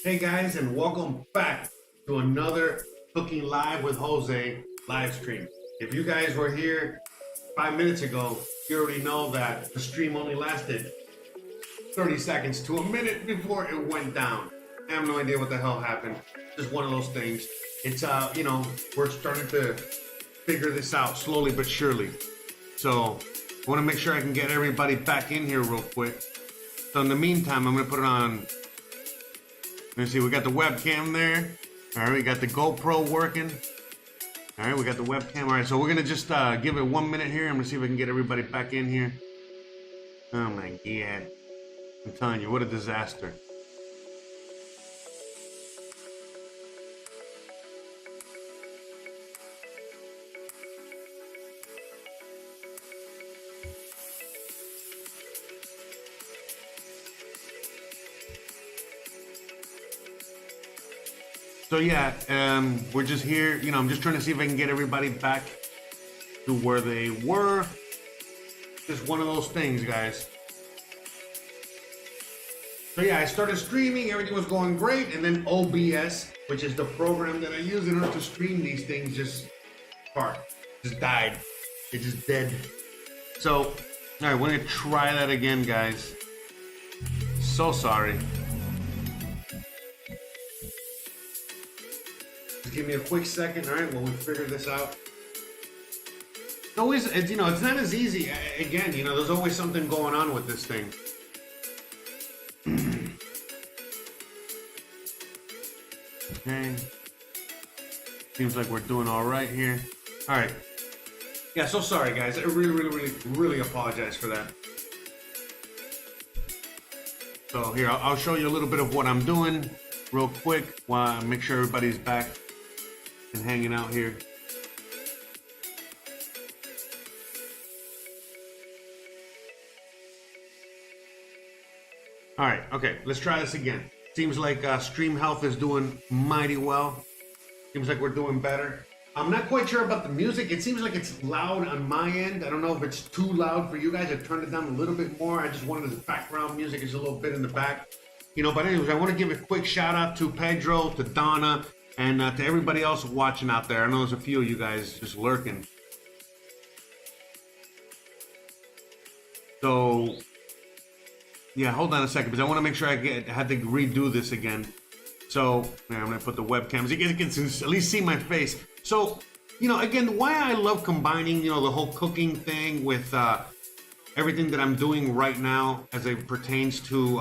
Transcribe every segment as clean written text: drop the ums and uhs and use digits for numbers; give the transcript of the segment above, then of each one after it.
Hey guys, and welcome back to another Cooking Live with Jose live stream. If you guys were here 5 minutes ago, you already know that the stream only lasted 30 seconds to a minute before it went down. I have no idea what the hell happened. Just one of those things. It's we're starting to figure this out slowly but surely. So I want to make sure I can get everybody back in here real quick. So in the meantime, I'm gonna put it on. Let me see, we got the webcam there. All right, we got the GoPro working. All right, we got the webcam. All right, so we're gonna just give it 1 minute here. I'm gonna see if I can get everybody back in here. Oh my God. I'm telling you, what a disaster. So yeah, we're just here. I'm just trying to see if I can get everybody back to where they were. Just one of those things, guys. So yeah, I started streaming, everything was going great, and then OBS, which is the program that I use in order to stream these things, just died. It just dead. So, all right, we're gonna try that again, guys. So sorry. Just give me a quick second, all right, while we figure this out. It's always, it's not as easy. Again, there's always something going on with this thing. Okay. Seems like we're doing all right here. All right. Yeah, so sorry, guys. I really apologize for that. So here, I'll show you a little bit of what I'm doing real quick while I make sure everybody's back and hanging out here. All right, okay, let's try this again. Seems like stream health is doing mighty well. Seems like we're doing better. I'm not quite sure about the music. It seems like it's loud on my end. I don't know if it's too loud for you guys. I turned it down a little bit more. I just wanted the background music is a little bit in the back. But anyways, I want to give a quick shout out to Pedro, to Donna, and to everybody else watching out there. I know there's a few of you guys just lurking. So yeah, hold on a second, because I want to make sure I had to redo this again. So yeah, I'm gonna put the webcam so you guys can at least see my face. So again, why I love combining the whole cooking thing with everything that I'm doing right now as it pertains to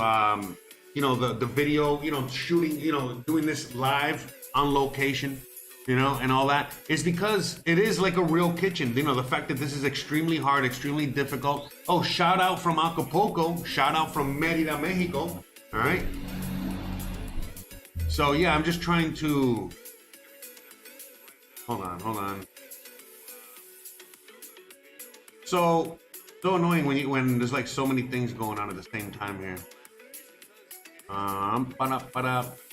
the video, shooting, doing this live on location, and all that, is because it is like a real kitchen. The fact that this is extremely hard, extremely difficult. Oh, shout out from Acapulco, shout out from Mérida, Mexico. All right. So yeah, I'm just trying to, hold on. So annoying when there's like so many things going on at the same time here.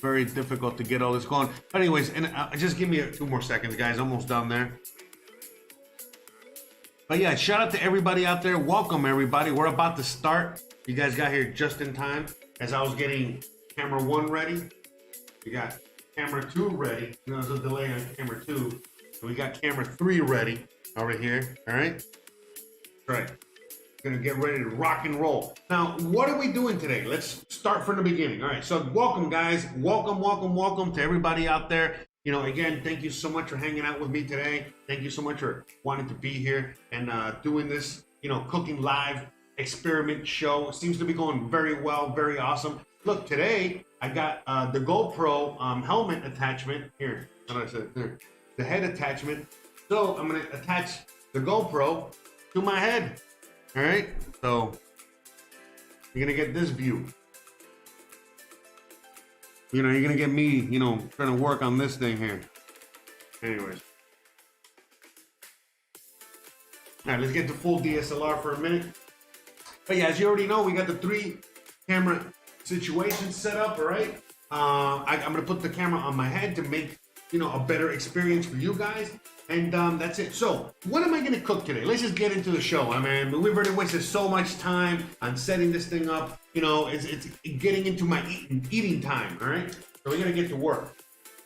Very difficult to get all this going. But anyways, and just give me 2 more seconds, guys. Almost done there. But yeah, shout out to everybody out there. Welcome, everybody. We're about to start. You guys got here just in time as I was getting camera 1 ready. We got camera 2 ready. There's a delay on camera 2. And we got camera 3 ready over here. All right. That's right. Gonna get ready to rock and roll. Now, what are we doing today? Let's start from the beginning. All right, so welcome, guys. Welcome to everybody out there. Again, thank you so much for hanging out with me today. Thank you so much for wanting to be here and doing this, cooking live experiment show. It seems to be going very well, very awesome. Look, today I got the GoPro helmet attachment here. What did I say? There, the head attachment. So I'm gonna attach the GoPro to my head. All right, so you're gonna get this view. You're gonna get me, trying to work on this thing here. Anyways. All right, let's get to full DSLR for a minute. But yeah, as you already know, we got the 3 camera situation set up, all right? I'm gonna put the camera on my head to make, a better experience for you guys. And that's it. So what am I gonna cook today? Let's just get into the show. I mean, we've already wasted so much time on setting this thing up. It's getting into my eating time, all right? So we gotta get to work.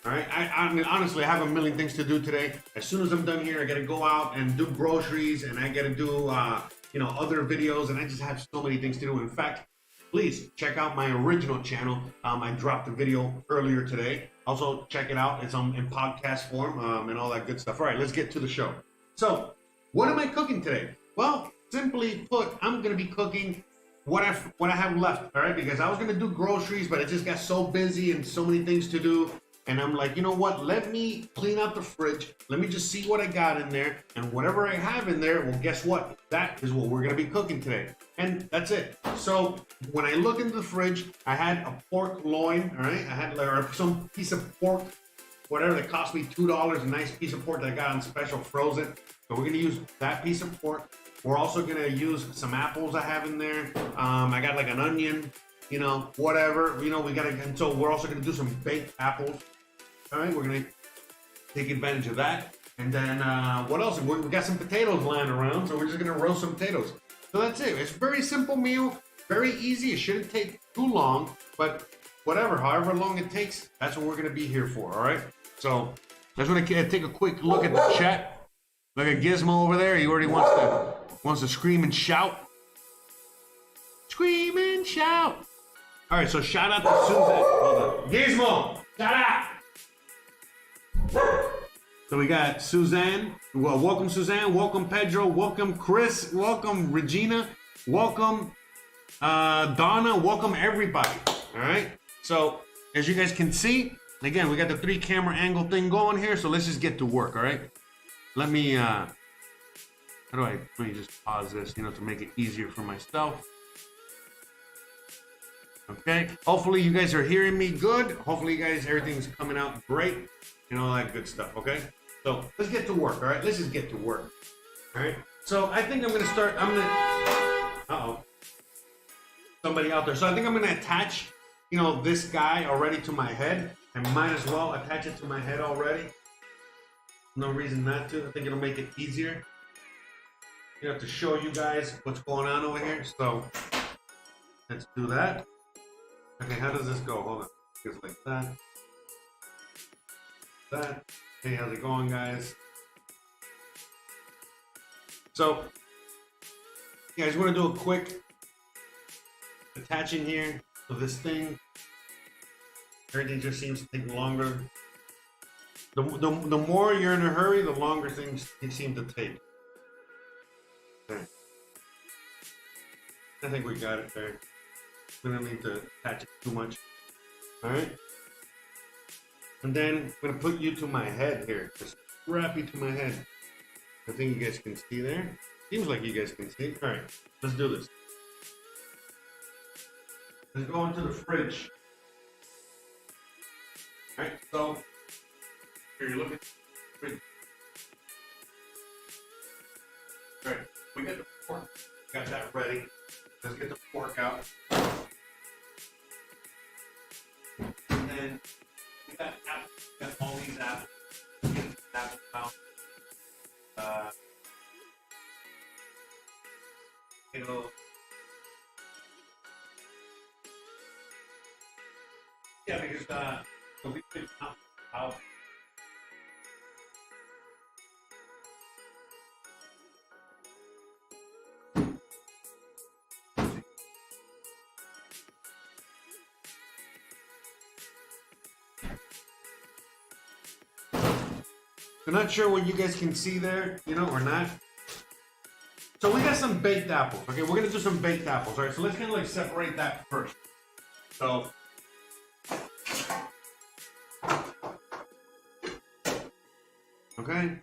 All right, I mean, honestly, I have a million things to do today. As soon as I'm done here, I gotta go out and do groceries, and I gotta do, other videos, and I just have so many things to do. In fact, please check out my original channel. I dropped a video earlier today. Also, check it out. It's in podcast form and all that good stuff. All right, let's get to the show. So, what am I cooking today? Well, simply put, I'm gonna be cooking what I have left. All right, because I was gonna do groceries, but I just got so busy and so many things to do. And I'm like, you know what? Let me clean out the fridge. Let me just see what I got in there. And whatever I have in there, well, guess what? That is what we're going to be cooking today. And that's it. So when I look into the fridge, I had a pork loin, all right? I had some piece of pork, whatever, that cost me $2, a nice piece of pork that I got on special frozen. So we're going to use that piece of pork. We're also going to use some apples I have in there. I got like an onion, whatever. We got to, and so we're also going to do some baked apples. All right, we're gonna take advantage of that. And then what else? We got some potatoes lying around, so we're just gonna roast some potatoes. So that's it. It's a very simple meal, very easy. It shouldn't take too long, but whatever, however long it takes, that's what we're gonna be here for, all right? So I just wanna take a quick look at the chat. Look at Gizmo over there. He already wants to scream and shout. Scream and shout. All right, so shout out to Susan. Hold on. Gizmo, shout out. So we got Suzanne. Well, welcome Suzanne. Welcome Pedro. Welcome Chris. Welcome Regina. Welcome Donna. Welcome everybody. All right. So as you guys can see, again, we got the 3 camera angle thing going here. So let's just get to work. All right. Let me. Let me just pause this, to make it easier for myself. Okay. Hopefully you guys are hearing me good. Hopefully you guys, everything's coming out great. And all that good stuff, okay? So let's get to work, all right? Let's just get to work, all right? So I think I'm gonna start, somebody out there. So I think I'm gonna attach, this guy already to my head. I might as well attach it to my head already. No reason not to. I think it'll make it easier. To show you guys what's going on over here. So let's do that. Okay, how does this go? Hold on. Just like that. That. Hey, how's it going, guys? So, yeah, I just want to do a quick attaching here of this thing. Everything just seems to take longer. The more you're in a hurry, the longer things seem to take. Okay. I think we got it there. We don't need to attach it too much. All right. And then I'm gonna put you to my head here. Just wrap you to my head. I think you guys can see there. Seems like you guys can see. All right, let's do this. Let's go into the fridge. All right, so here you're looking at the fridge. All right, we got the pork. Got that ready. Let's get the pork out. And then we got apples. We got all these apples. Get the apples out. Yeah, because so we put out. I'm not sure what you guys can see there, or not. So we got some baked apples. Okay, we're gonna do some baked apples. All right, so let's kind of like separate that first. So. Okay.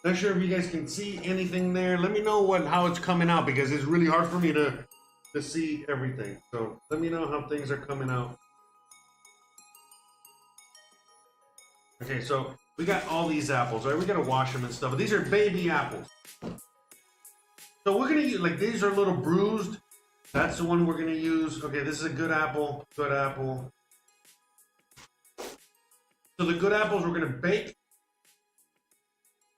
Not sure if you guys can see anything there. Let me know how it's coming out, because it's really hard for me to see everything. So let me know how things are coming out. Okay, so we got all these apples, right? We gotta wash them and stuff. But these are baby apples. So we're gonna use, these are a little bruised. That's the one we're gonna use. Okay, this is a good apple. Good apple. So the good apples we're gonna bake.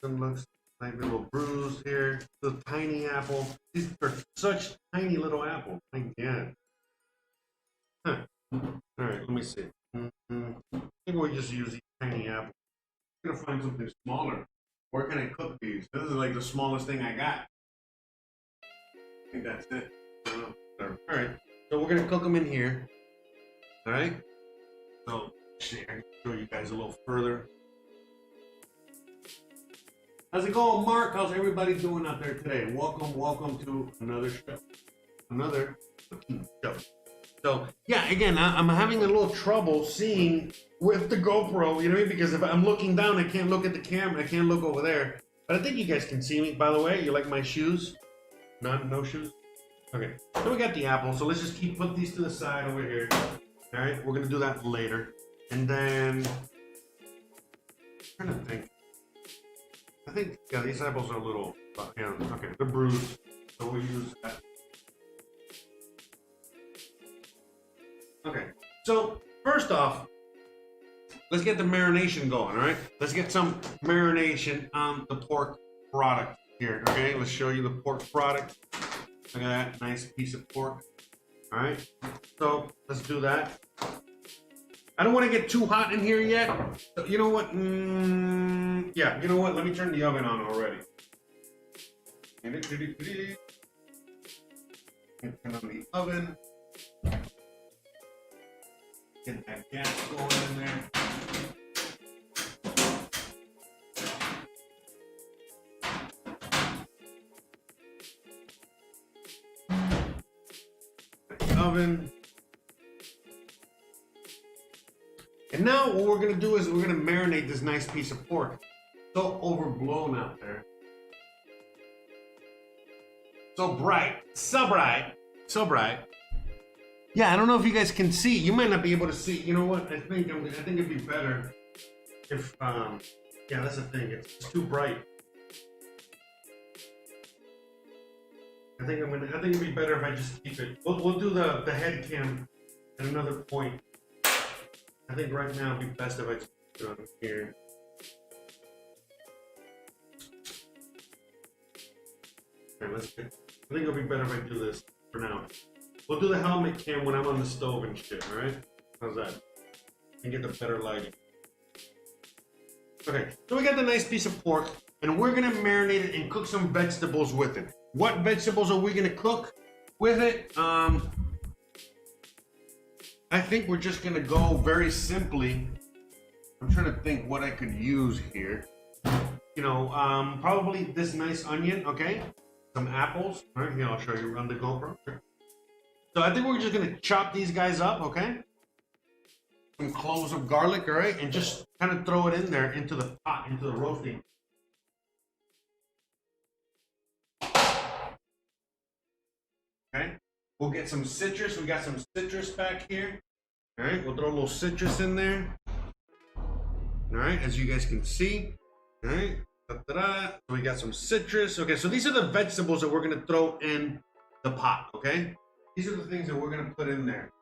Some looks like a little bruised here. The tiny apple. These are such tiny little apples. My God. Huh. All right, let me see. Maybe we'll just use these tiny apples. I'm gonna find something smaller. Where can I cook these? This is like the smallest thing I got. I think that's it. I don't know. All right, so we're gonna cook them in here. All right. So I can show you guys a little further. How's it going, Mark? How's everybody doing out there today? Welcome to another show, another cooking show. So yeah, again, I'm having a little trouble seeing with the GoPro, you know what I mean? Because if I'm looking down, I can't look at the camera. I can't look over there. But I think you guys can see me. By the way, you like my shoes? No shoes? Okay. So we got the apple. So let's just put these to the side over here. All right, we're gonna do that later. And then I'm trying to think. I think yeah, these apples are a little okay, they're bruised. So we'll use that. Okay, so first off, let's get the marination going, all right? Let's get some marination on the pork product here, okay? Let's show you the pork product. Look at that, nice piece of pork, all right? So let's do that. I don't want to get too hot in here yet. So you know what? Yeah, you know what? Let me turn the oven on already. Turn on the oven. Get that gas going in there. The oven. And now what we're gonna do is we're gonna marinate this nice piece of pork. So overblown out there. So bright, so bright, so bright. Yeah, I don't know if you guys can see. You might not be able to see. You know what? I think it'd be better if yeah, that's the thing. It's too bright. I think it'd be better if I just keep it. We'll do the head cam at another point. I think right now it'd be best if I just put it on here. Okay, I think it'll be better if I do this for now. We'll do the helmet cam when I'm on the stove and shit, alright? How's that? And get the better lighting. Okay, so we got the nice piece of pork, and we're gonna marinate it and cook some vegetables with it. What vegetables are we gonna cook with it? I think we're just gonna go very simply. I'm trying to think what I could use here. You know, probably this nice onion, okay? Some apples. All right, here, I'll show you on the GoPro. So I think we're just gonna chop these guys up, okay? Some cloves of garlic, all right? And just kind of throw it in there into the pot, into the roasting. Okay? We'll get some citrus. We got some citrus back here. All right, we'll throw a little citrus in there. All right, as you guys can see. All right, so we got some citrus. Okay, so these are the vegetables that we're gonna throw in the pot, okay? These are the things that we're gonna put in there.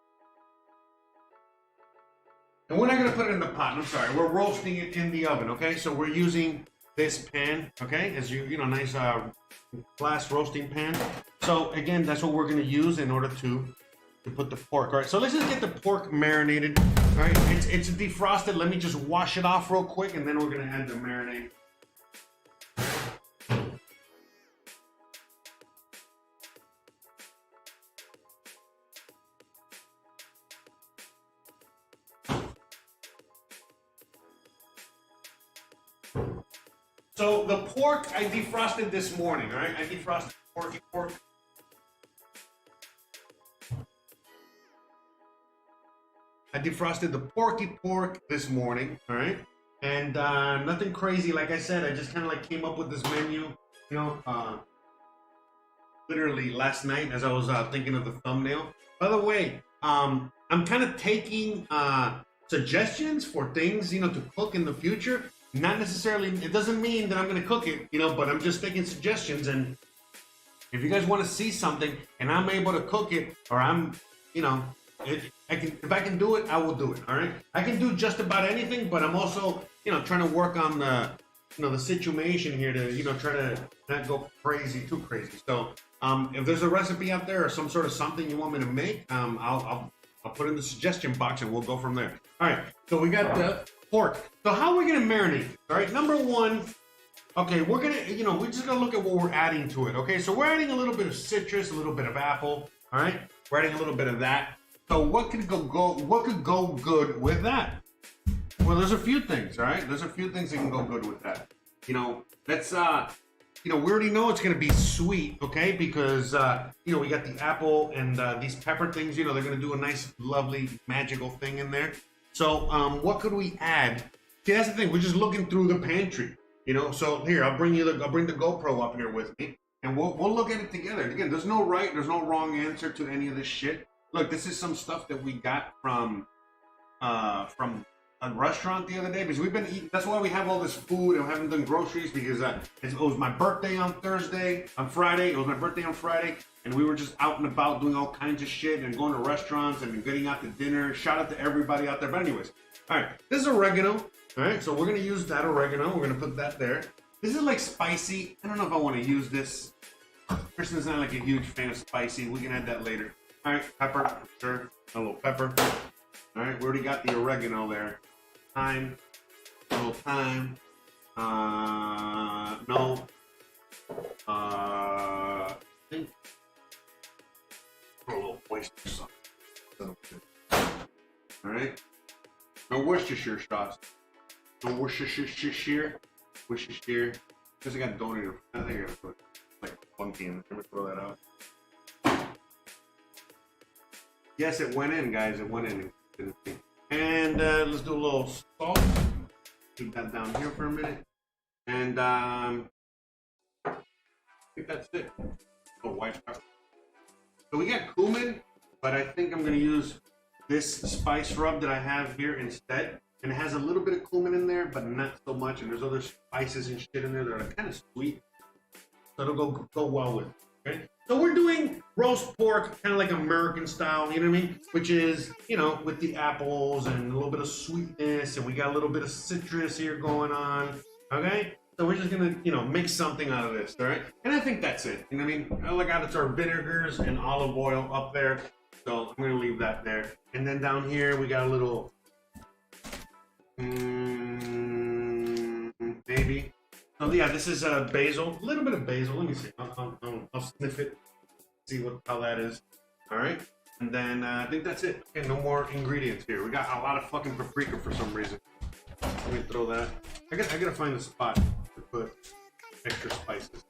And we're not gonna put it in the pot, I'm sorry. We're roasting it in the oven, okay? So we're using this pan, okay? As you know, nice glass roasting pan. So again, that's what we're gonna use in order to put the pork. All right, so let's just get the pork marinated. All right, it's defrosted. Let me just wash it off real quick, and then we're gonna add the marinade. So the pork I defrosted this morning, all right? I defrosted pork. I defrosted the porky pork this morning, all right? And nothing crazy, like I said, I just kind of like came up with this menu, you know, literally last night as I was thinking of the thumbnail. By the way, I'm kind of taking suggestions for things, you know, to cook in the future. Not necessarily, it doesn't mean that I'm gonna cook it, you know, but I'm just taking suggestions. And if you guys want to see something and I'm able to cook it, or I'm, you know, if I can do it, I will do it. All right, I can do just about anything, but I'm also, you know, trying to work on the, you know, the situation here to, you know, try to not go too crazy. So if there's a recipe out there or some sort of something you want me to make, I'll I'll put it in the suggestion box and we'll go from there. All right, so we got the pork. So how are we gonna marinate? All right, number one, okay, we're gonna, we're just gonna look at what we're adding to it. Okay, so we're adding a little bit of citrus, a little bit of apple. All right, we're adding a little bit of that. So what could go good with that? Well, there's a few things. All right, there's a few things that can go good with that. Let's we already know it's going to be sweet, okay? Because, we got the apple and these pepper things, they're going to do a nice, lovely, magical thing in there. So, what could we add? See, that's the thing. We're just looking through the pantry, So here, I'll bring the GoPro up here with me, and we'll look at it together. And again, there's no right, there's no wrong answer to any of this shit. Look, this is some stuff that we got from a restaurant the other day, because we've been eating. That's why we have all this food and we haven't done groceries, because it was my birthday on Friday. It was my birthday on Friday, and we were just out and about doing all kinds of shit and going to restaurants and getting out to dinner. Shout out to everybody out there. But anyways, all right, this is oregano. All right, so we're gonna use that oregano. We're gonna put that there. This is like spicy. I don't know if I want to use this. Kristen's not like a huge fan of spicy. We can add that later. All right, pepper, sure, a little pepper. All right, we already got the oregano there. Thyme, a little thyme. No. I think a little oyster sauce. All right. No Worcestershire sauce. No Worcestershire. Because I got donated. I think I gotta put like funky in. Let me throw that out. Yes, it went in, guys. It went in. And let's do a little salt. Keep that down here for a minute. And I think that's it. Oh, white pepper. So we got cumin, but I think I'm going to use this spice rub that I have here instead. And it has a little bit of cumin in there, but not so much. And there's other spices and shit in there that are kind of sweet. So it'll go well with it. Okay? So we're doing roast pork, kind of like American style, you know what I mean? Which is, with the apples and a little bit of sweetness, and we got a little bit of citrus here going on, okay? So we're just gonna, make something out of this, all right? And I think that's it, you know what I mean? All I got is our vinegars and olive oil up there, so I'm gonna leave that there. And then down here, we got a little, maybe. So yeah, this is basil, a little bit of basil. Let me see. I'll sniff it, see how that is. All right, and then I think that's it. Okay, no more ingredients here. We got a lot of fucking paprika for some reason. Let me throw that. I gotta find a spot to put extra spices.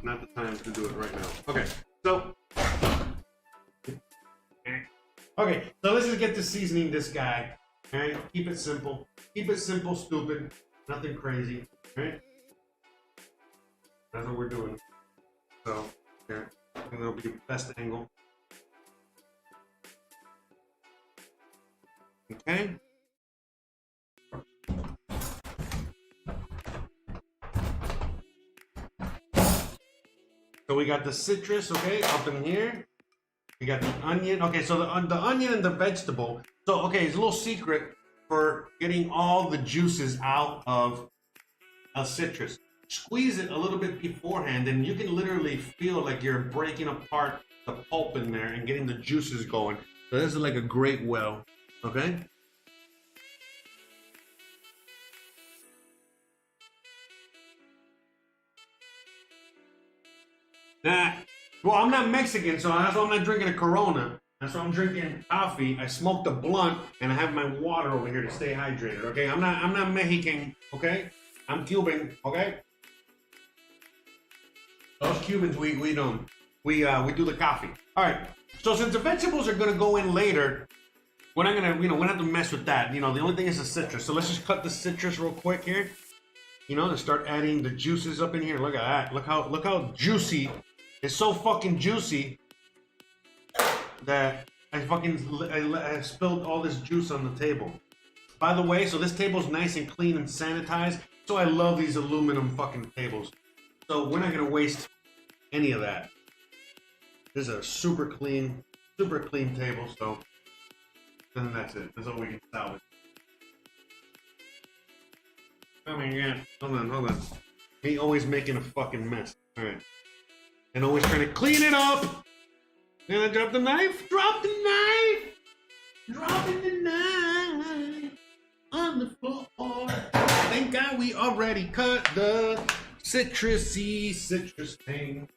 Not the time to do it right now. Okay, so let's just get to seasoning this guy. All right, keep it simple. Keep it simple, stupid. Nothing crazy, right? That's what we're doing. So, here, and that'll be the best angle. Okay. So we got the citrus, okay, up in here. We got the onion. Okay, so the onion and the vegetable. So, okay, it's a little secret for getting all the juices out of a citrus. Squeeze it a little bit beforehand, and you can literally feel like you're breaking apart the pulp in there and getting the juices going. So this is like a great well, okay? Well, I'm not Mexican, so that's why I'm not drinking a Corona. That's why I'm drinking coffee. I smoked a blunt, and I have my water over here to stay hydrated. Okay, I'm not Mexican. Okay, I'm Cuban. Okay, those Cubans we do the coffee. All right. So since the vegetables are gonna go in later, we're not gonna we don't have to mess with that. The only thing is the citrus. So let's just cut the citrus real quick here. And start adding the juices up in here. Look at that. Look how juicy. It's so fucking juicy that I spilled all this juice on the table. By the way, so this table's nice and clean and sanitized. So I love these aluminum fucking tables. So we're not gonna waste any of that. This is a super clean table. So then that's it. That's all we can salvage. Oh my god. Hold on. Me always making a fucking mess. Alright. And always trying to clean it up. Gonna drop the knife? Drop the knife! Dropping the knife on the floor. Thank God we already cut the citrus thing.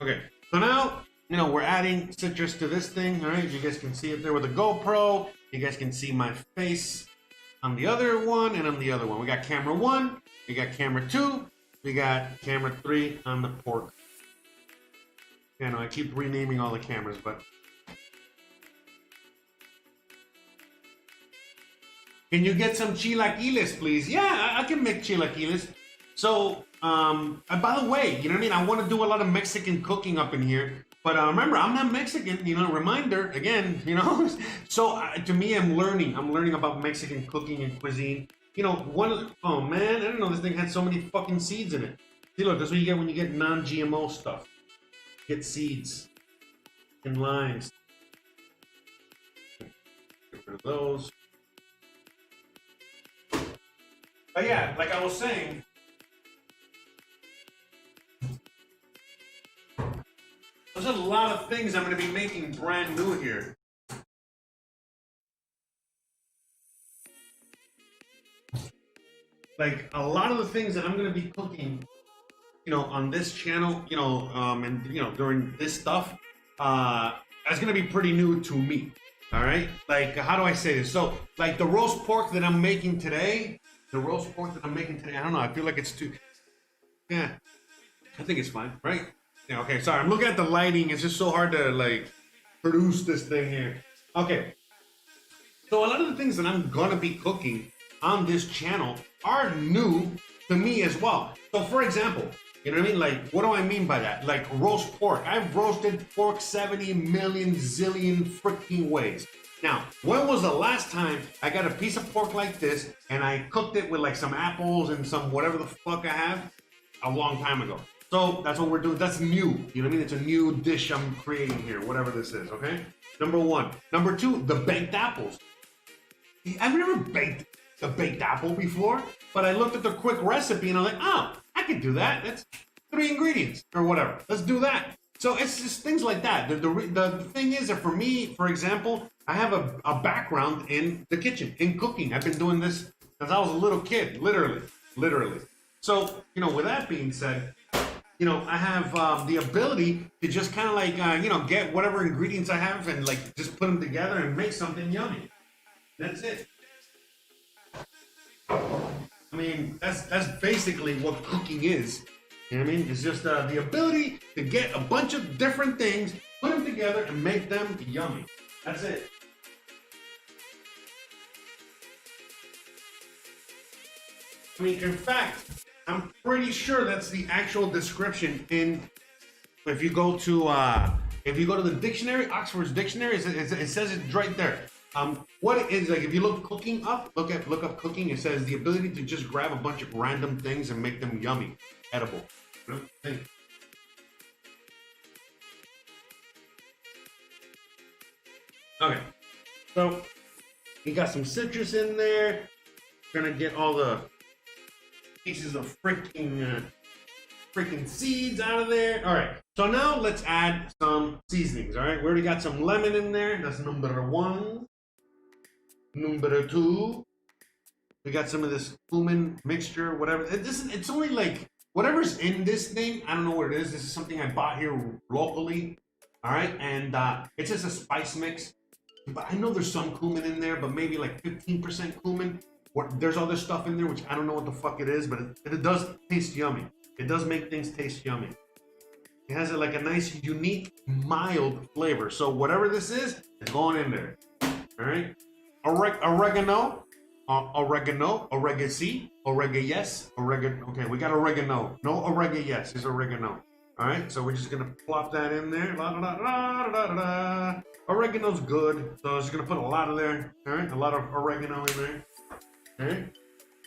Okay, so now, we're adding citrus to this thing, all right? You guys can see it there with the GoPro. You guys can see my face on the other one and on the other one. We got camera 1, we got camera 2, we got camera 3 on the pork. I know I keep renaming all the cameras, but... Can you get some chilaquiles, please? Yeah, I can make chilaquiles. So, by the way, you know what I mean? I want to do a lot of Mexican cooking up in here. But remember, I'm not Mexican, reminder, again, So, to me, I'm learning about Mexican cooking and cuisine. Oh man, I didn't know this thing had so many fucking seeds in it. See, look, that's what you get when you get non-GMO stuff. You get seeds and limes. Get rid of those. But yeah, like I was saying, there's a lot of things I'm going to be making brand new here. Like a lot of the things that I'm going to be cooking, on this channel, and during this stuff, that's going to be pretty new to me. All right, like how do I say this? So, like the roast pork that I'm making today. I don't know. I feel like it's too. Yeah, I think it's fine, right? Yeah. Okay. Sorry, I'm looking at the lighting. It's just so hard to like produce this thing here. Okay. So a lot of the things that I'm gonna be cooking on this channel are new to me as well. So for example, you know what I mean? Like, what do I mean by that? Like roast pork. I've roasted pork 70 million zillion freaking ways. Now, when was the last time I got a piece of pork like this and I cooked it with like some apples and some whatever the fuck I have? A long time ago. So that's what we're doing. That's new. You know what I mean? It's a new dish I'm creating here, whatever this is, okay? Number 1. Number 2, the baked apples. I've never baked a baked apple before, but I looked at the quick recipe and I'm like, oh, I could do that. That's 3 ingredients or whatever. Let's do that. So it's just things like that. The thing is that for me, for example, I have a background in the kitchen, in cooking. I've been doing this since I was a little kid, literally. So, with that being said, I have the ability to just kind of like, get whatever ingredients I have and like just put them together and make something yummy. That's it. I mean, that's basically what cooking is. You know what I mean? It's just the ability to get a bunch of different things, put them together, and make them yummy. That's it. I mean, in fact, I'm pretty sure that's the actual description if you go to the dictionary, Oxford's dictionary, it says it right there. What it is, like if you look cooking up, look up cooking, it says the ability to just grab a bunch of random things and make them yummy, edible. Okay, so you got some citrus in there. Gonna get all the pieces of freaking seeds out of there. All right, so now let's add some seasonings. All right, we already got some lemon in there. That's number 1. Number 2, we got some of this cumin mixture, whatever. It's only like whatever's in this thing. I don't know what it is. This is something I bought here locally. All right, and it's just a spice mix. But I know there's some cumin in there, but maybe like 15% cumin. There's other stuff in there which I don't know what the fuck it is, but it does taste yummy. It does make things taste yummy. It has like a nice, unique, mild flavor. So whatever this is, it's going in there. All right. Oregano, oregano, yes, oregano. Okay, we got oregano. No oregano, yes, it's oregano. All right, so we're just gonna plop that in there. La, da, da, da, da, da, da. Oregano's good, so I'm just gonna put a lot of there. All right, a lot of oregano in there. All right.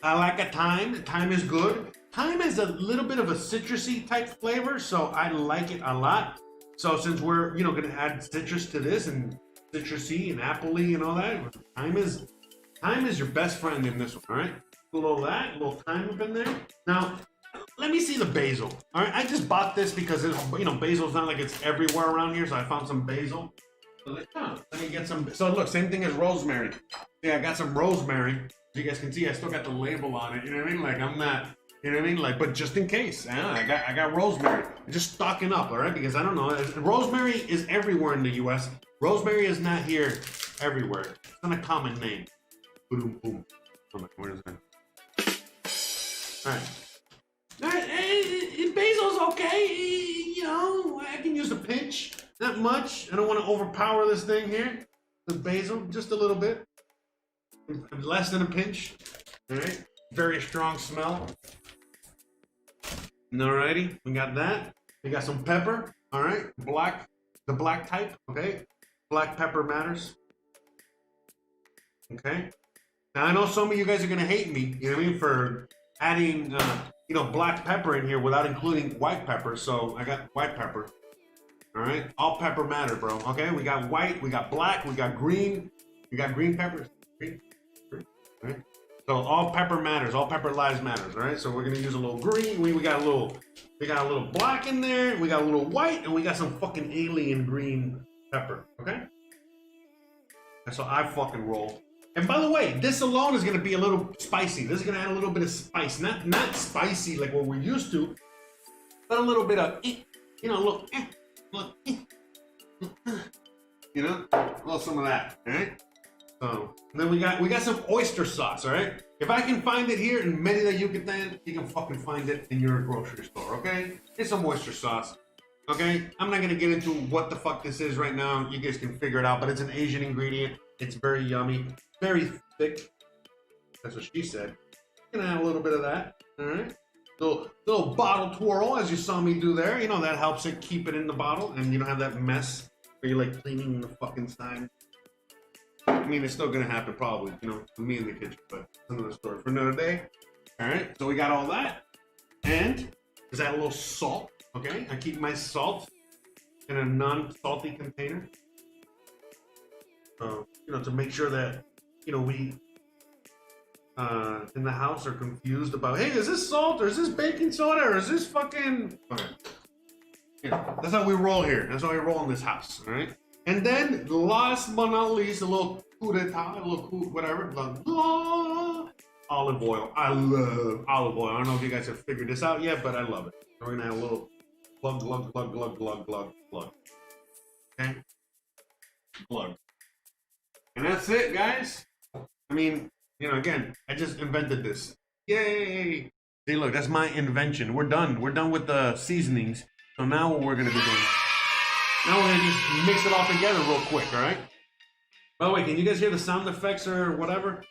I like a thyme. Thyme is good. Thyme has a little bit of a citrusy type flavor, so I like it a lot. So since we're gonna add citrus to this and citrusy and appley and all that, thyme is your best friend in this one. All right, a little of that, a little thyme up in there. Now, let me see the basil. All right, I just bought this because basil's not like it's everywhere around here, so I found some basil. So let me get some. So look, same thing as rosemary. Yeah, I got some rosemary. As you guys can see, I still got the label on it. You know what I mean? Like I'm not. You know what I mean? Like, but just in case, I got rosemary. I'm just stocking up, all right? Because I don't know. Rosemary is everywhere in the U.S. Rosemary is not here everywhere. It's not a common name. Boom, boom. Where is that? All right. Basil's okay. You know, I can use a pinch. Not much. I don't want to overpower this thing here. The basil, just a little bit. Less than a pinch. All right. Very strong smell. Alrighty, we got that. We got some pepper. All right, the black type. Okay, black pepper matters. Okay. Now I know some of you guys are gonna hate me. You know what I mean, for adding black pepper in here without including white pepper. So I got white pepper. All right, all pepper matter, bro. Okay, we got white, we got black, we got green. We got green peppers. Green. All right. So all pepper matters, all pepper lives matters, all right? So we're gonna use a little green, we got a little black in there, we got a little white, and we got some fucking alien green pepper, okay? That's how I fucking roll. And by the way, this alone is gonna be a little spicy. This is gonna add a little bit of spice, not spicy like what we're used to, but a little bit of, a little some of that, all right? So then we got some oyster sauce, all right? If I can find it here in Mérida, Yucatan, you can fucking find it in your grocery store, okay? It's some oyster sauce, okay? I'm not gonna get into what the fuck this is right now. You guys can figure it out, but it's an Asian ingredient. It's very yummy, very thick. That's what she said. You can add a little bit of that, all right? Little bottle twirl, as you saw me do there. You know, that helps it keep it in the bottle, and you don't have that mess where you're like cleaning the fucking side. I mean, it's still gonna happen probably, to me in the kitchen, but it's another story for another day. All right, so we got all that, and just add a little salt. Okay, I keep my salt in a non-salty container, to make sure that we in the house are confused about, hey, is this salt or is this baking soda or is this fucking? Okay, that's how we roll here. That's how we roll in this house. All right. And then, last but not least, a little coup d'etat, olive oil. I love olive oil. I don't know if you guys have figured this out yet, but I love it. So we're gonna add a little glug. Okay? Glug. And that's it, guys. I mean, again, I just invented this. Yay! See, look, that's my invention. We're done. We're done with the seasonings. So now what we're gonna be doing. Now we're gonna just mix it all together real quick, all right? By the way, can you guys hear the sound effects or whatever?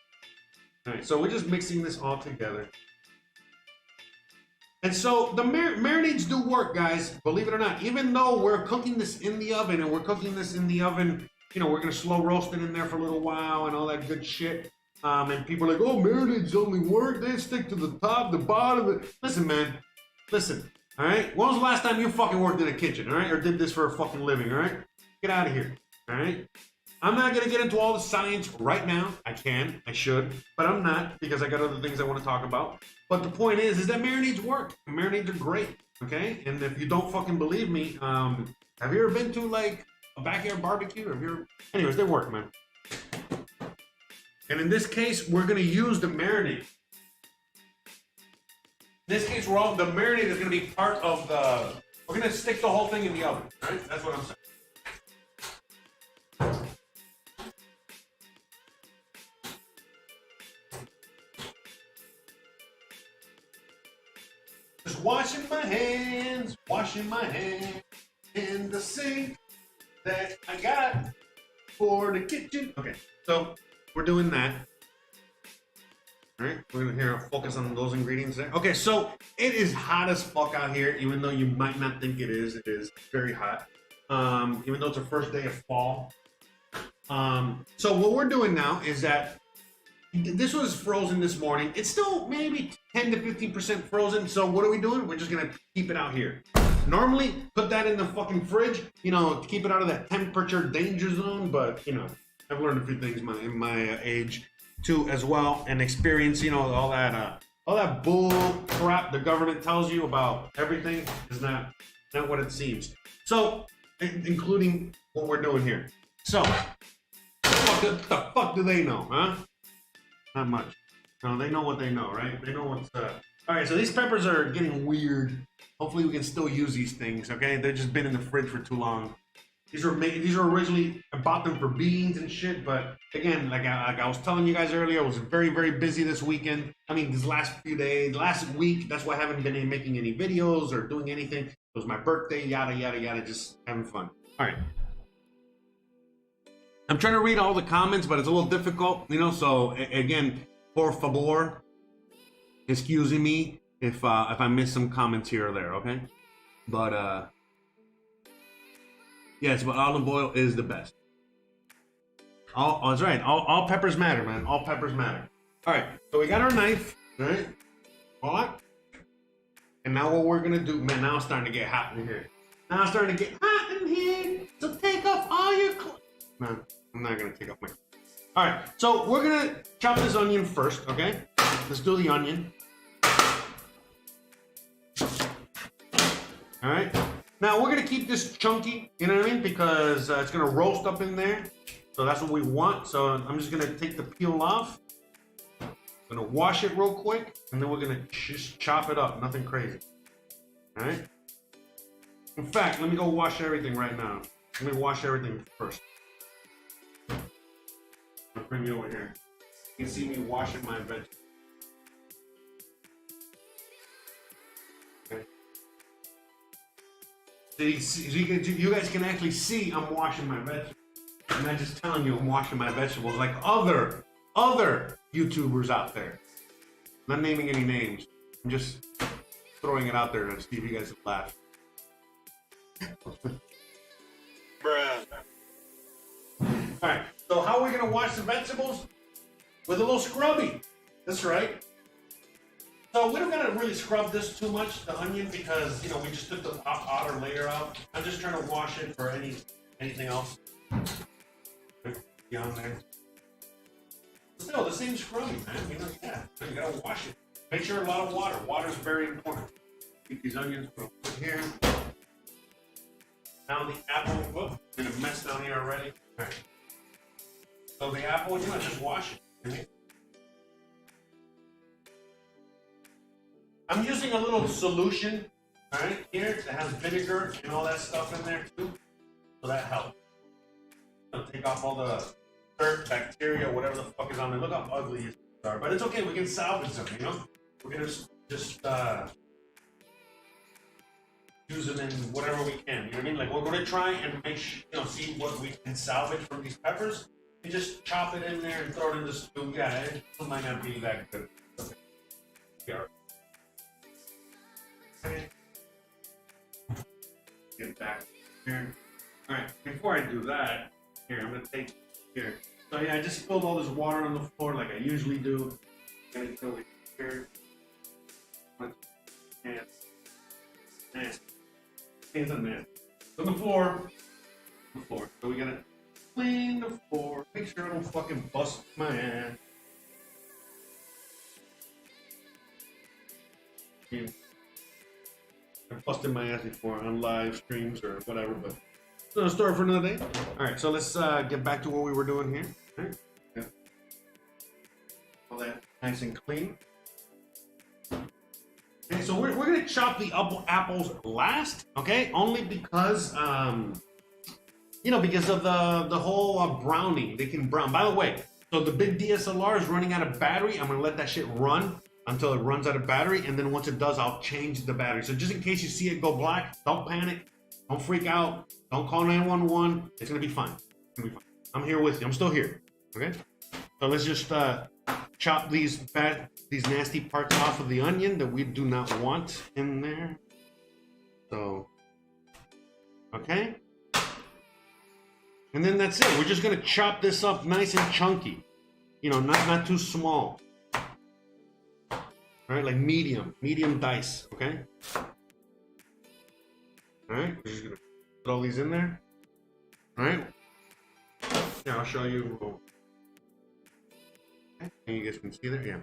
All right, so we're just mixing this all together. And so the marinades do work, guys, believe it or not. Even though we're cooking this in the oven, we're gonna slow roast it in there for a little while and all that good shit. And people are like, oh, marinades only work, they stick to the top, the bottom. Listen, man, listen. All right? When was the last time you fucking worked in a kitchen, all right? Or did this for a fucking living, all right? Get out of here, all right? I'm not going to get into all the science right now. I should, but I'm not because I got other things I want to talk about. But the point is that marinades work. Marinades are great, okay? And if you don't fucking believe me, have you ever been to, like, a backyard barbecue? Anyways, they work, man. And in this case, we're going to use the marinade. In this case, the marinade is going to be part of we're going to stick the whole thing in the oven, right? That's what I'm saying. Just washing my hands in the sink that I got for the kitchen. Okay, so we're doing that. All right, we're gonna focus on those ingredients there. Okay, so it is hot as fuck out here, even though you might not think it is. It is very hot, even though it's the first day of fall. So what we're doing now is that this was frozen this morning. It's still maybe 10 to 15% frozen. So what are we doing? We're just gonna keep it out here. Normally, put that in the fucking fridge, to keep it out of that temperature danger zone. But I've learned a few things in my age too as well, and experience, all that all that bull crap the government tells you about everything is not what it seems. So, including what we're doing here. So, what the fuck do they know, huh? Not much. No, they know what they know, right? They know what's All right, so these peppers are getting weird. Hopefully we can still use these things, okay? They've just been in the fridge for too long. These were originally, I bought them for beans and shit, but again, like I was telling you guys earlier, I was very, very busy this weekend. I mean, these last few days, last week, that's why I haven't been making any videos or doing anything. It was my birthday, yada, yada, yada, just having fun. All right. I'm trying to read all the comments, but it's a little difficult, you know, so again, por favor, excuse me if I miss some comments here or there, okay? But, yes, but olive oil is the best. That's right. All peppers matter, man. All peppers matter. All right. So we got our knife, right? All right. And now what we're gonna do, man? Now it's starting to get hot in here. Now it's starting to get hot in here. So take off all your clothes. No, I'm not gonna take off my. All right. So we're gonna chop this onion first, okay? Let's do the onion. All right. Now we're gonna keep this chunky, you know what I mean? Because it's gonna roast up in there. So that's what we want. So I'm just gonna take the peel off. I'm gonna wash it real quick, and then we're gonna just chop it up. Nothing crazy. All right. In fact, let me go wash everything right now. Let me wash everything first. I'll bring you over here. You can see me washing my vegetables. You guys can actually see I'm washing my vegetables. I'm not just telling you I'm washing my vegetables like other YouTubers out there. I'm not naming any names. I'm just throwing it out there to see if you guys laugh. Bruh. Alright, so how are we gonna wash the vegetables? With a little scrubby. That's right. So we don't gotta really scrub this too much, the onion, because, you know, we just took the outer layer out. I'm just trying to wash it for anything else beyond there. Still, the same scrubbing, man. You know, yeah, you gotta wash it. Make sure a lot of water. Water is very important. Keep these onions put here. Now the apple. Whoop, been a mess down here already. All right. So the apple, you know, just wash it. Okay? I'm using a little solution, all right, here that has vinegar and all that stuff in there too, so that helps. I'll take off all the dirt, bacteria, whatever the fuck is on there. Look how ugly these are, but it's okay. We can salvage them, you know. We're gonna just use them in whatever we can. You know what I mean? Like we're gonna try and see what we can salvage from these peppers. You just chop it in there and throw it in the stew. Yeah, it might not be that good. Okay. Yeah. Get back here. All right, before I do that, here, I'm gonna take here. So yeah, I just spilled all this water on the floor like I usually do. I'm gonna go here. Hands on that. On the floor. So we gotta clean the floor. Make sure I don't fucking bust my ass. Yeah. I've busted my ass before on live streams or whatever, but it's another story for another day. All right, so let's get back to what we were doing here. All right. Yeah. All that nice and clean. Okay, so we're gonna chop the apples last, okay? Only because because of the whole browning. They can brown. By the way, so the big DSLR is running out of battery. I'm gonna let that shit run until it runs out of battery, and then once it does, I'll change the battery. So just in case you see it go black, don't panic, don't freak out, don't call 911. It's gonna be fine. It's gonna be fine. I'm here with you. I'm still here. Okay. So let's just chop these nasty parts off of the onion that we do not want in there. So, okay. And then that's it. We're just gonna chop this up nice and chunky. You know, not too small. All right, like medium dice, okay? All right, we're just gonna put all these in there. All right. Yeah, I'll show you. Okay. And you guys can see there, yeah.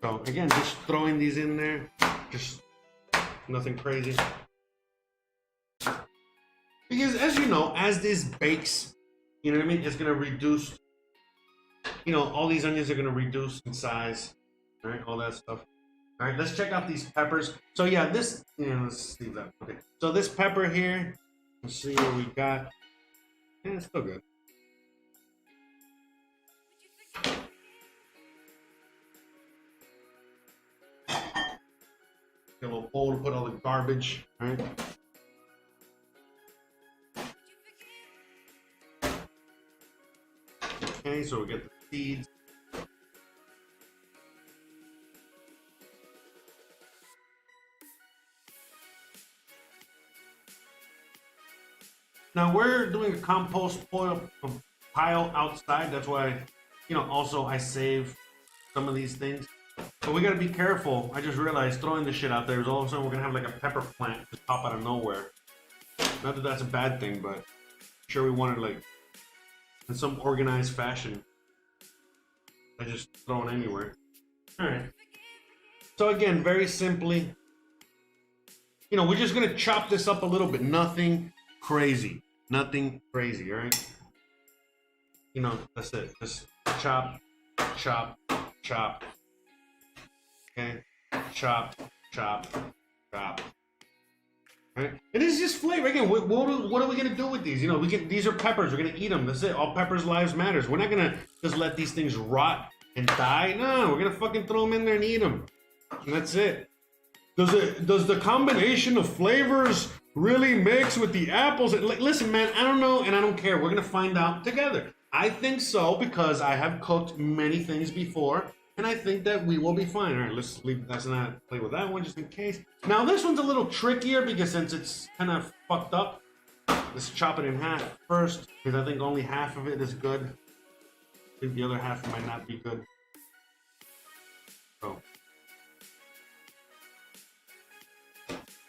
So again, just throwing these in there, just nothing crazy. Because as you know, as this bakes, you know what I mean, it's gonna reduce, you know, all these onions are gonna reduce in size, right? All that stuff. All right, let's check out these peppers. So yeah, this, let's leave that. Okay, so this pepper here, let's see what we got. Yeah, it's still good. Get a little bowl to put all the garbage, all right? Okay, so we get the seeds. Now we're doing a compost pile outside. That's why, you know, also I save some of these things. But we gotta be careful. I just realized throwing this shit out there is all of a sudden we're gonna have like a pepper plant just pop out of nowhere. Not that that's a bad thing, but I'm sure we want it like in some organized fashion. I just throw it anywhere. All right. So again, very simply, you know, we're just gonna chop this up a little bit. Nothing crazy. Nothing crazy, all right? You know, that's it. Just chop, chop, chop. Okay? Chop, chop, chop. Right? And it's just flavor. Again, what are we gonna do with these? You know, these are peppers. We're gonna eat them. That's it. All peppers' lives matters. We're not gonna just let these things rot and die. No, we're gonna fucking throw them in there and eat them. And that's it. Does the combination of flavors really mix with the apples? Listen, man, I don't know and I don't care. We're gonna find out together. I think so because I have cooked many things before. And I think that we will be fine. All right, let's not play with that one just in case. Now this one's a little trickier because since it's kind of fucked up, let's chop it in half first because I think only half of it is good. I think the other half might not be good. So.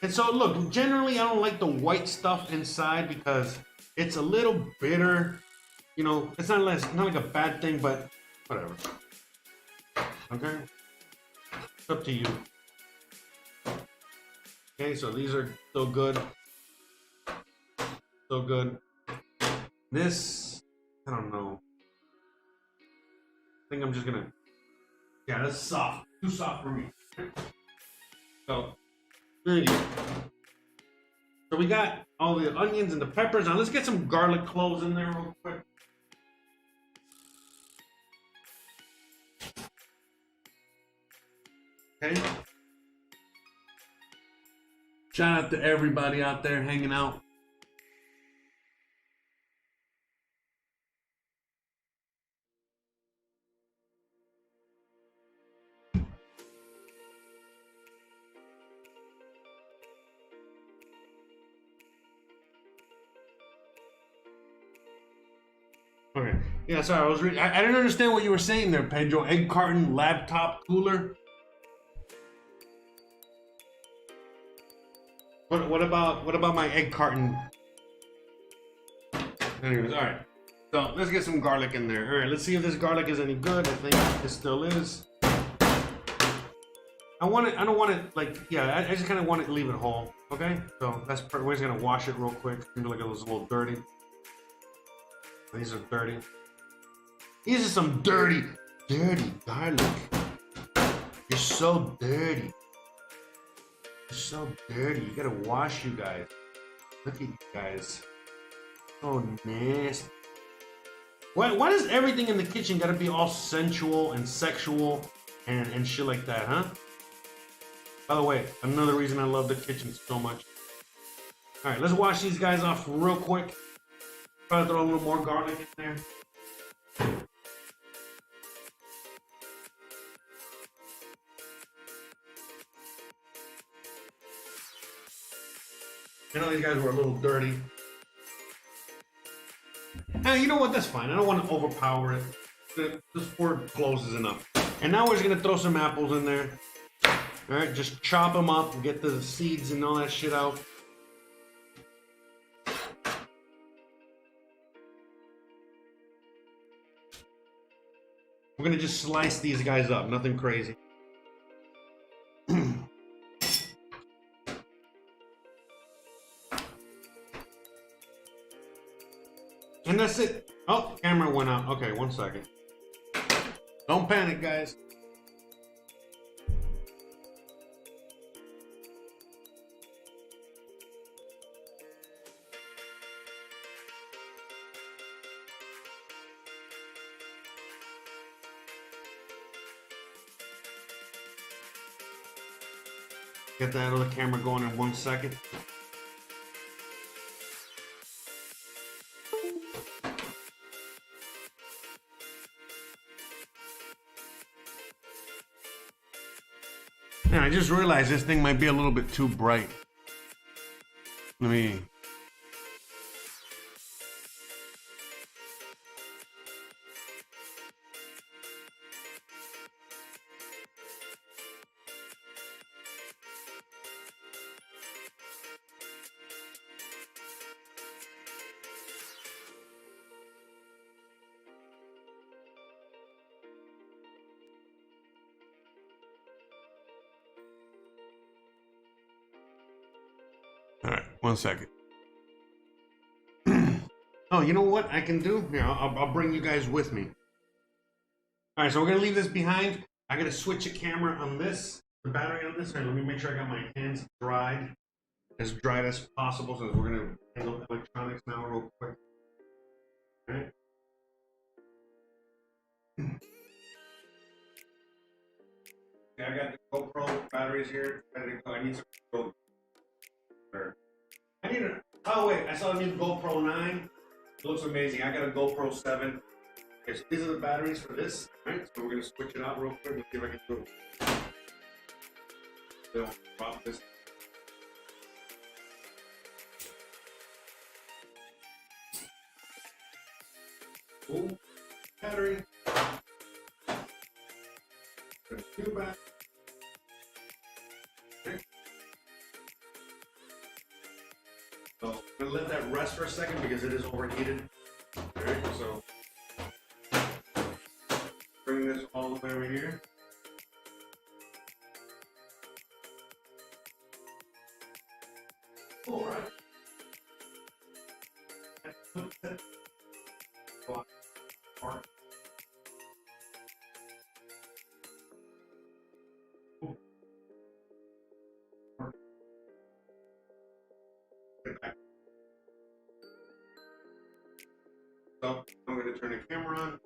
And so look, generally I don't like the white stuff inside because it's a little bitter. You know, it's not like a bad thing, but whatever. Okay, it's up to you. Okay, so these are so good. So good. This, I don't know. I think I'm just gonna, yeah, that's soft. Too soft for me. So, there you go. So we got all the onions and the peppers. Now let's get some garlic cloves in there real quick. Okay. Shout out to everybody out there hanging out. Okay. Yeah, sorry, I was reading. I didn't understand what you were saying there, Pedro. Egg carton, laptop, cooler. What about my egg carton? Anyways, all right. So let's get some garlic in there. All right, let's see if this garlic is any good. I think it still is. I don't want it like, yeah. I just kind of want it to leave it whole. Okay. So we're just gonna wash it real quick. Maybe like it was a little dirty. These are dirty. These are some dirty garlic. You're so dirty. You're so dirty. You gotta wash, you guys. Look at you guys. So nasty. Why does everything in the kitchen gotta be all sensual and sexual and shit like that, huh? By the way, another reason I love the kitchen so much. All right, let's wash these guys off real quick. Try to throw a little more garlic in there. I know these guys were a little dirty. You know what? That's fine. I don't want to overpower it. This 4 cloves is enough. And now we're just gonna throw some apples in there. All right, just chop them up and get the seeds and all that shit out. We're gonna just slice these guys up. Nothing crazy. And that's it. Oh, camera went out. Okay, 1 second. Don't panic, guys. Get that other camera going in 1 second. And I just realized this thing might be a little bit too bright. Let me... All right, 1 second. Oh, you know what I can do? Here, I'll bring you guys with me. All right, so we're gonna leave this behind. I gotta switch a camera on this, the battery on this. All right, let me make sure I got my hands dried, as dried as possible, since we're gonna handle electronics now real quick. All right. Okay, I got the GoPro batteries here. Ready to go. I need some GoPro. I need a. Oh wait, I saw a new GoPro 9. It looks amazing. I got a GoPro 7. Okay, so these are the batteries for this. Right, so we're gonna switch it out real quick. Let's see if I can do it. So drop this. Ooh, battery. Two batteries. Okay. So I'm gonna let that rest for a second because it is overheated. Alright, so bring this all the way over here. Alright. So I'm going to turn the camera on.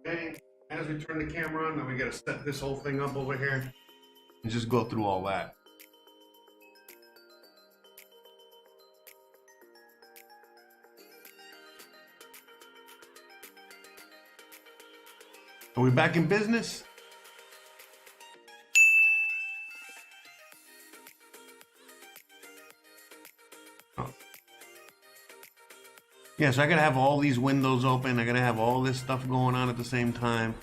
Okay, as we turn the camera on, then we got to set this whole thing up over here and just go through all that. Are we back in business? Oh. Yeah, so I gotta have all these windows open. I gotta have all this stuff going on at the same time.